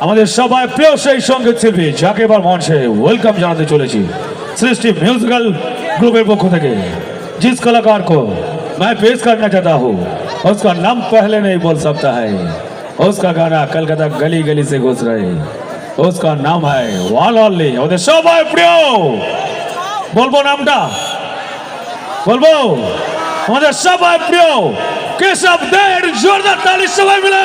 আমাদের সবাই প্রিয় সেই সঙ্গীত শিল্পী যাকে এবার মঞ্চে ওয়েলকাম জানাতে চলেছি सृष्टि म्यूजिकल ग्रुप पक्ष থেকে जिस कलाकार को मैं पेश करना चाहता हूँ उसका नाम पहले नहीं बोल सकता है। उसका गाना कलकत्ता गली गली से घुस रहे, उसका नाम है वन ओनली। ওদের সবাই প্রিয় বলবো নামটা বলবো আমাদের সবাই প্রিয় কেশব দের জোরদার তালি সবাই মিলে।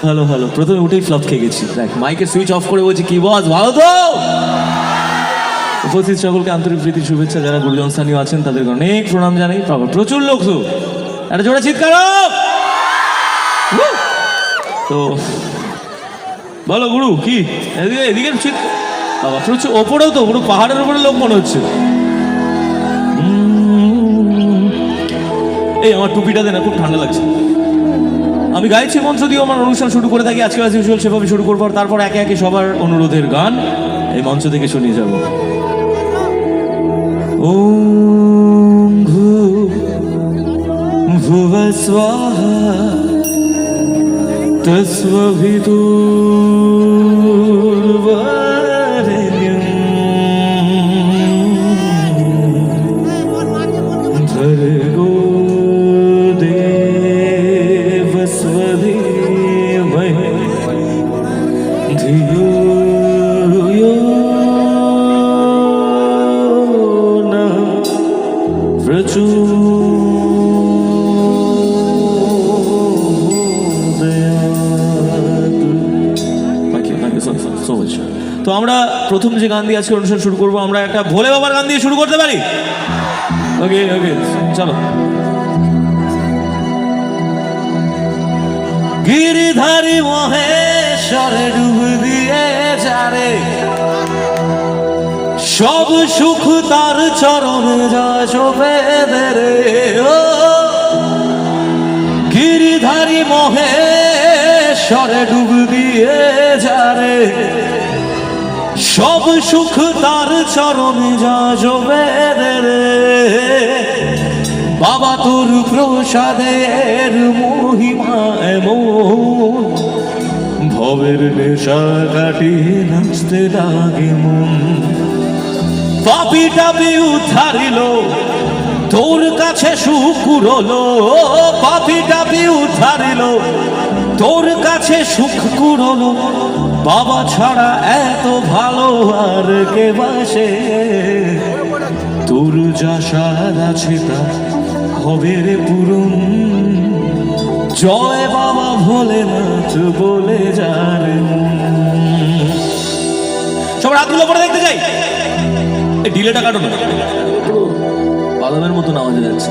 হ্যালো হ্যালো প্রথমে উঠেই ফ্লপ খেয়ে গেছি। দেখ মাইকের সুইচ অফ করে বলছি কি বস ভালো তো। উপস্থিত সকলকে আন্তরিক প্রীতি শুভেচ্ছা, যারা গুরুজন স্থানীয় আছেন তাদেরকে অনেক প্রণাম জানাই। প্রচুর লোক তো একটা জোরে চিৎকার তো বলো গুরু কি এদিকে এদিকে বাবা প্রচুর ওপরেও তো পুরো পাহাড়ের উপরে লোক মনে হচ্ছে। এই আমার টুপিটা দে না, খুব ঠান্ডা লাগছে। আমি গাইছি মঞ্চ দিয়ে আমার অনুষ্ঠান শুরু করে থাকি, আজকে আজ ইউজুয়াল সেভাবে শুরু করবো। তারপর একে একে সবার অনুরোধের গান এই মঞ্চ থেকে শুনিয়ে যাব। ওম ভুবস্বাহা তস্মভিদুর্বরেণ্যং ভর্গো তো আমরা প্রথম যে গান দিয়ে আজকে অনুষ্ঠান শুরু করবো, আমরা একটা ভোলে বাবার গান দিয়ে শুরু করতে পারি? ওকে ওকে চলো। গিরিধারী মহেশ্বরে ডুব দিয়ে যারে, সব সুখ তার চরণে যায় শোভে রে। ও গিরিধারী মহেশ্বরে ডুব দিয়ে যারে, সব সুখ তার চরণে যায় শোভে রে। বাবা তোর প্রসাদের মহিমা এমন, ভবের নেশা কাটিয়ে নাচতে লাগে মন। পাপি টাপি উদ্ধারিল তোর কাছে শুকুরলো, পাপি টাপি উদ্ধারিল তোর কাছে সুখ কুড়লো। বাবা ছাড়া এত ভালো আর কে বাসে, তোর যা সাদ আছে তা হবে রে পূরণ। জয় বাবা ভোলেনাথ বলে যারে। সবার হাতগুলো করে দেখতে চাই। এই ডিলেটা কাটো না, বাদামের মতো আওয়াজ যাচ্ছে।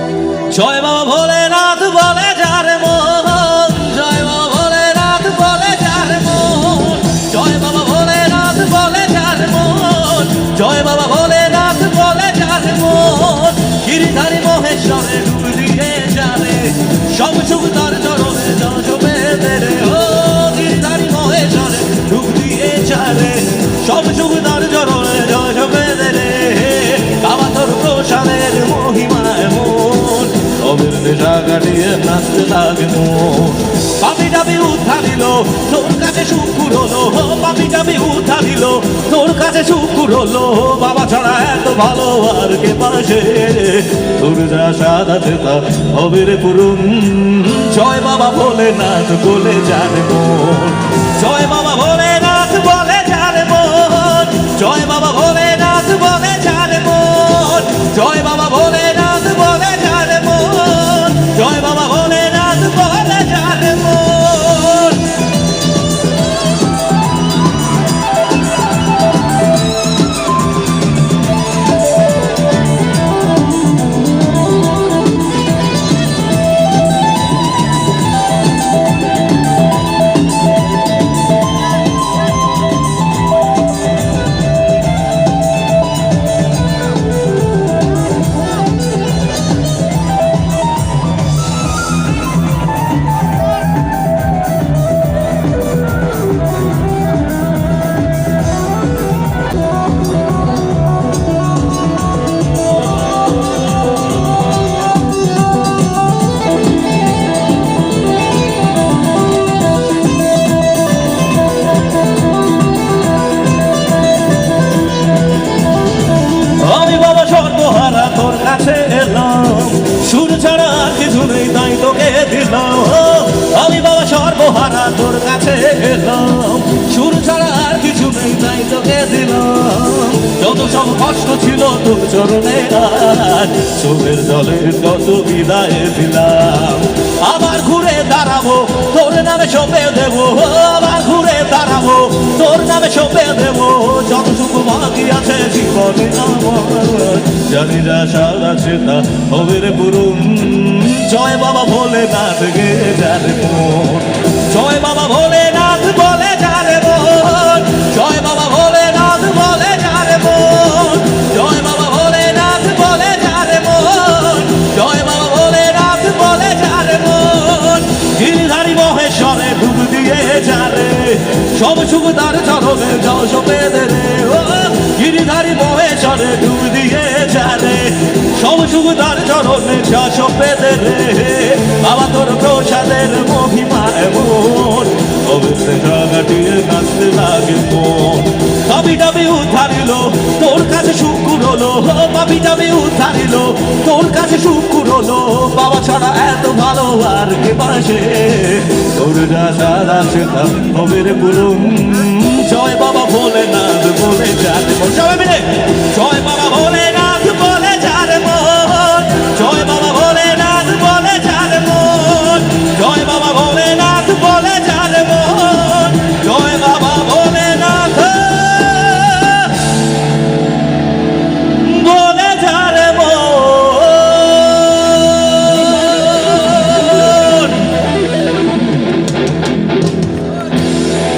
জয় বাবা ভোলেনাথ বলে যারে মন, জয় বাবা ভোলেনাথ বলে যারে মন, জয় বাবা ভোলেনাথ বলে যারে মন, জয় বাবা ভোলেনাথ বলে যারে মন। গিরিধারী মহেশ্বরে ডুব দিয়ে যারে, সব সুখ তার চরণে জপে রে। ও গিরিধারী মহেশ্বরে ডুব দিয়ে যারে, সব সুখ তার চরণে জপে রে। বাবা তোর প্রসাদের মহিমায় মন, কবির নেশা কাটিয়ে নাচতে লাগে মন। পাপি টাপি উদ্ধারিল তোর কাছে শুকুর হলো, পাপি টাপি উদ্ধারিল তোর কাছে শুকুর হলো। বাবা ছাড়া এত ভালো আর কে পাশে, তোর যা স্বাদ আছে তা হবে রে পূরণ। জয় বাবা ভোলেনাথ বলে যারে মন, জয় বাবা ভোলেনাথ বলে যারে মন, জয় বাবা ভোলেনাথ বলে যারে মন, জয় বাবা ভোলেনাথ বলে যারে মন, জয় বাবা ভোলেনাথ বলে যারে মন। সর্বহারা তোর কাছে এলাম, সুর ছাড়া আর কিছু নেই তাই তোকে দিলাম। আমি বাবা সর্বহারা তোর কাছে এলাম, সুর ছাড়া আর কিছু নেই তাই তোকে দিলাম। যত সব কষ্ট ছিল তোর চরণে আজ, চোখের জলে যত বিদায় দিলাম। আবার ঘুরে দাঁড়াবো তোর নামে সঁপে দেবো, আবার ঘুরে দাঁড়াবো তোর নামে সঁপে দেবো। যত সুখ বাকি আছে জীবনে আমার, জানি যা স্বাদ আছে তা হবে রে পূরণ। জয় বাবা ভোলেনাথ গে যারে মন, জয় বাবা ভোলেনাথ বলে যারে মন, জয় বাবা ভোলেনাথ বলে যারে মন, জয় বাবা ভোলেনাথ বলে যারে মন, জয় বাবা ভোলেনাথ বলে যারে মন। গিরিধারী মহেশ্বরে ডুব দিয়ে যারে, সব সুখ তার চরণে জপে রে। ও গিরিধারী মহেশ্বরে ডুব দিয়ে যারে, সব সুখ তার চরণে জপে রে। বাবা তোর প্রসাদের মহিমায় মন, কবির নেশা কাটিয়ে নাচতে লাগে মন। পাপি টাপি উদ্ধারিল তোর কাছে শুকুর হলো, পাপি টাপি উদ্ধারিল তোর কাছে শুকুর হলো। বাবা ছাড়া এত ভালো আর কে পাশে, তোর যা স্বাদ আছে তা হবে রে পূরণ।